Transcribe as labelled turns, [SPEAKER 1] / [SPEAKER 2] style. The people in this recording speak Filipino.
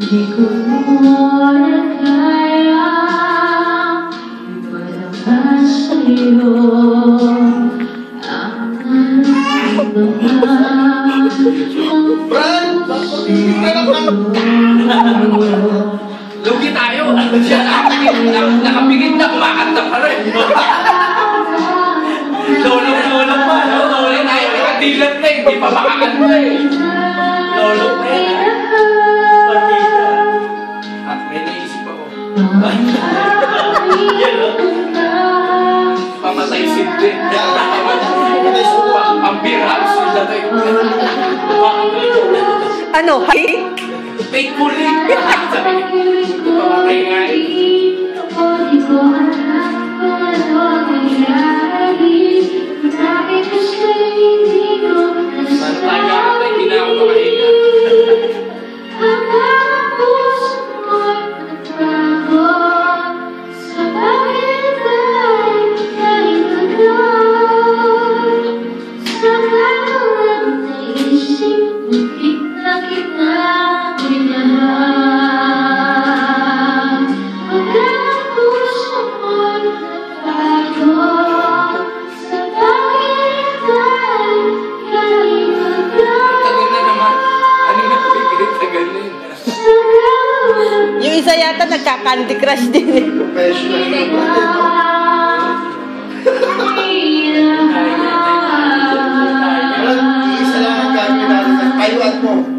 [SPEAKER 1] Di ko na kaya ipadama sa'yo ang nararamdaman
[SPEAKER 2] Lugi tayo! Siya nakapigit na kumakanta pa rin! Lolong pa! Lolong tayo! Nakadilat na eh! Hindi pa makakanta eh! Lolong pa yan! At may naisip ako. Yan o! Pamatay sindi! Ang birhams nila tayo!
[SPEAKER 3] Ano? Fake?
[SPEAKER 2] Fake bully! Pamatay nga eh!
[SPEAKER 3] Yung isa yata nagka-Candy Crush din eh.
[SPEAKER 4] Professional na ba? Isa lang ang gamit natin. Payuan mo.